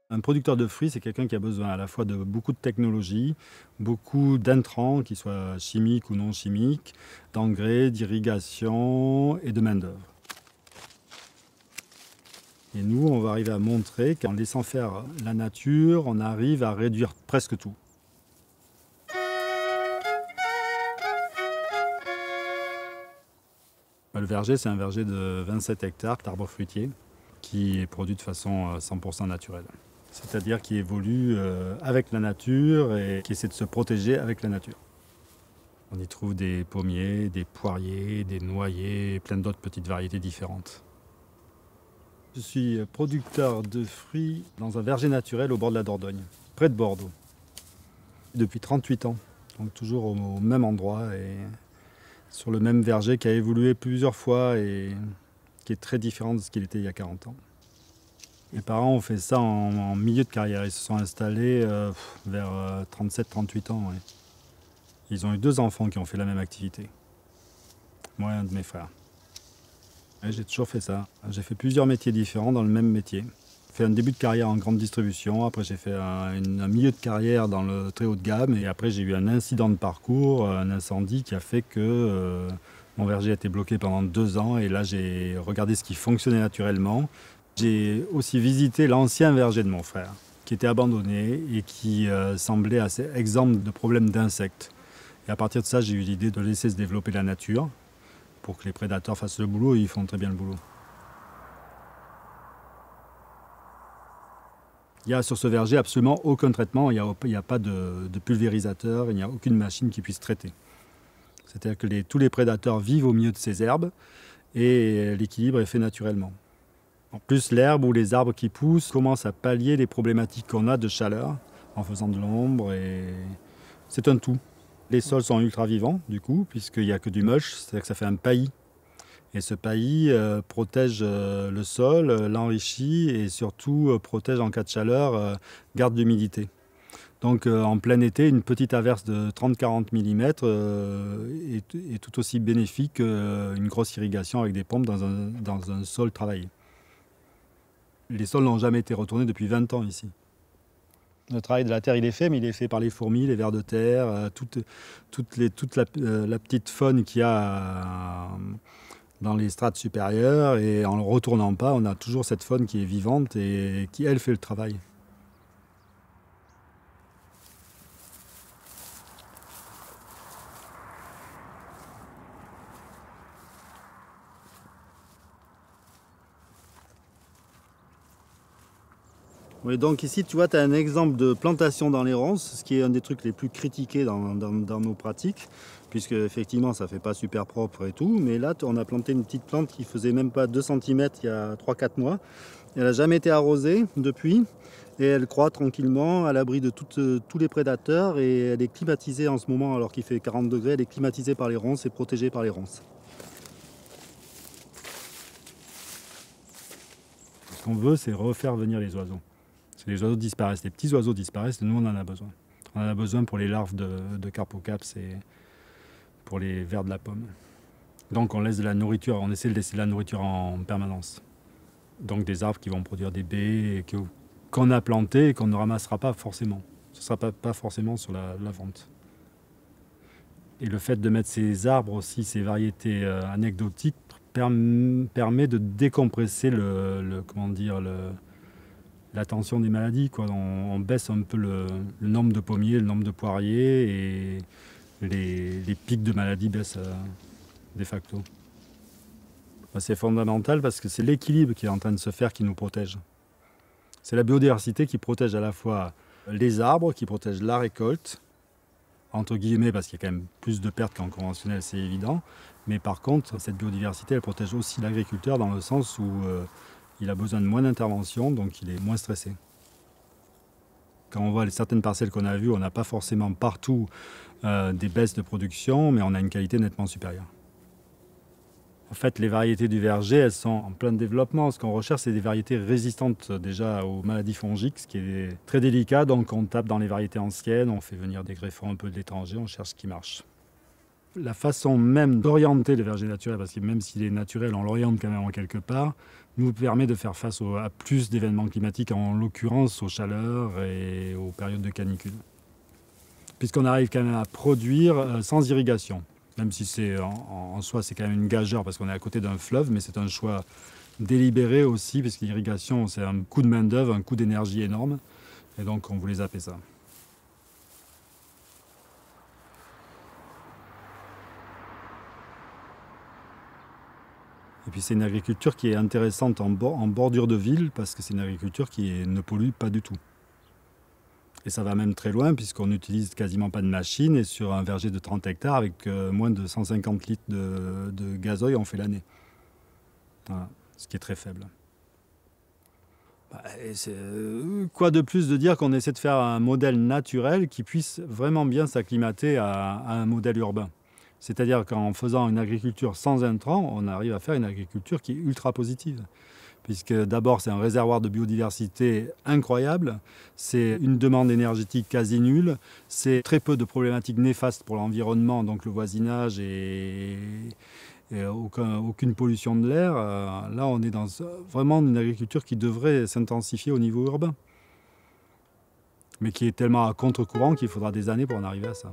Un producteur de fruits, c'est quelqu'un qui a besoin à la fois de beaucoup de technologie, beaucoup d'intrants, qu'ils soient chimiques ou non chimiques, d'engrais, d'irrigation et de main-d'œuvre. Et nous, on va arriver à montrer qu'en laissant faire la nature, on arrive à réduire presque tout. Le verger, c'est un verger de 27 hectares d'arbres fruitiers qui est produit de façon 100% naturelle. C'est-à-dire qui évolue avec la nature et qui essaie de se protéger avec la nature. On y trouve des pommiers, des poiriers, des noyers, plein d'autres petites variétés différentes. Je suis producteur de fruits dans un verger naturel au bord de la Dordogne, près de Bordeaux, depuis 38 ans. Donc toujours au même endroit et sur le même verger qui a évolué plusieurs fois et qui est très différent de ce qu'il était il y a 40 ans. Mes parents ont fait ça en milieu de carrière. Ils se sont installés vers 37-38 ans. Ouais. Ils ont eu 2 enfants qui ont fait la même activité. Moi et un de mes frères. Et j'ai toujours fait ça. J'ai fait plusieurs métiers différents dans le même métier. J'ai fait un début de carrière en grande distribution. Après, j'ai fait un milieu de carrière dans le très haut de gamme. Et après, j'ai eu un incident de parcours, un incendie qui a fait que mon verger a été bloqué pendant 2 ans. Et là, j'ai regardé ce qui fonctionnait naturellement. J'ai aussi visité l'ancien verger de mon frère, qui était abandonné et qui semblait assez exempt de problèmes d'insectes. Et à partir de ça, j'ai eu l'idée de laisser se développer la nature pour que les prédateurs fassent le boulot, et ils font très bien le boulot. Il n'y a sur ce verger absolument aucun traitement, il n'y a pas de pulvérisateur, il n'y a aucune machine qui puisse traiter. C'est-à-dire que tous les prédateurs vivent au milieu de ces herbes et l'équilibre est fait naturellement. En plus, l'herbe ou les arbres qui poussent commencent à pallier les problématiques qu'on a de chaleur en faisant de l'ombre et c'est un tout. Les sols sont ultra vivants du coup, puisqu'il n'y a que du mulch, c'est-à-dire que ça fait un paillis. Et ce paillis protège le sol, l'enrichit et surtout protège en cas de chaleur, garde l'humidité. Donc en plein été, une petite averse de 30-40 mm est tout aussi bénéfique qu'une grosse irrigation avec des pompes dans un sol travaillé. Les sols n'ont jamais été retournés depuis 20 ans ici. Le travail de la terre, il est fait, mais il est fait par les fourmis, les vers de terre, toute la petite faune qu'il y a dans les strates supérieures. Et en ne le retournant pas, on a toujours cette faune qui est vivante et qui, elle, fait le travail. Oui, donc ici, tu vois, tu as un exemple de plantation dans les ronces, ce qui est un des trucs les plus critiqués dans nos pratiques, puisque effectivement, ça ne fait pas super propre et tout. Mais là, on a planté une petite plante qui faisait même pas 2 cm il y a 3-4 mois. Elle n'a jamais été arrosée depuis, et elle croît tranquillement à l'abri de tous les prédateurs, et elle est climatisée en ce moment, alors qu'il fait 40 degrés, elle est climatisée par les ronces et protégée par les ronces. Ce qu'on veut, c'est refaire venir les oiseaux. Les oiseaux disparaissent, les petits oiseaux disparaissent, et nous on en a besoin. On en a besoin pour les larves de carpocaps et pour les vers de la pomme. Donc on laisse de la nourriture, on essaie de laisser de la nourriture en permanence. Donc des arbres qui vont produire des baies qu'on a plantées et qu'on ne ramassera pas forcément. Ce ne sera pas forcément sur la vente. Et le fait de mettre ces arbres aussi, ces variétés anecdotiques, permet de décompresser la tension des maladies, quoi. On baisse un peu le nombre de pommiers, le nombre de poiriers, et les pics de maladies baissent de facto. C'est fondamental parce que c'est l'équilibre qui est en train de se faire qui nous protège. C'est la biodiversité qui protège à la fois les arbres, qui protège la récolte, entre guillemets, parce qu'il y a quand même plus de pertes qu'en conventionnel, c'est évident. Mais par contre, cette biodiversité, elle protège aussi l'agriculteur dans le sens où il a besoin de moins d'intervention, donc il est moins stressé. Quand on voit les certaines parcelles qu'on a vues, on n'a pas forcément partout des baisses de production, mais on a une qualité nettement supérieure. En fait, les variétés du verger, elles sont en plein développement. Ce qu'on recherche, c'est des variétés résistantes déjà aux maladies fongiques, ce qui est très délicat. Donc on tape dans les variétés anciennes, on fait venir des greffons un peu de l'étranger, on cherche ce qui marche. La façon même d'orienter le verger naturel, parce que même s'il est naturel, on l'oriente quand même en quelque part, nous permet de faire face à plus d'événements climatiques, en l'occurrence aux chaleurs et aux périodes de canicule. Puisqu'on arrive quand même à produire sans irrigation. Même si en soi c'est quand même une gageure parce qu'on est à côté d'un fleuve, mais c'est un choix délibéré aussi, parce que l'irrigation c'est un coût de main d'œuvre, un coût d'énergie énorme, et donc on voulait zapper ça. Et puis c'est une agriculture qui est intéressante en bordure de ville, parce que c'est une agriculture qui ne pollue pas du tout. Et ça va même très loin, puisqu'on n'utilise quasiment pas de machines, et sur un verger de 30 hectares, avec moins de 150 litres de gazoil, on fait l'année. Voilà, ce qui est très faible. Quoi de plus de dire qu'on essaie de faire un modèle naturel qui puisse vraiment bien s'acclimater à un modèle urbain. C'est-à-dire qu'en faisant une agriculture sans intrants, on arrive à faire une agriculture qui est ultra positive. Puisque d'abord c'est un réservoir de biodiversité incroyable, c'est une demande énergétique quasi nulle, c'est très peu de problématiques néfastes pour l'environnement, donc le voisinage et aucune pollution de l'air. Là on est dans vraiment une agriculture qui devrait s'intensifier au niveau urbain, mais qui est tellement à contre-courant qu'il faudra des années pour en arriver à ça.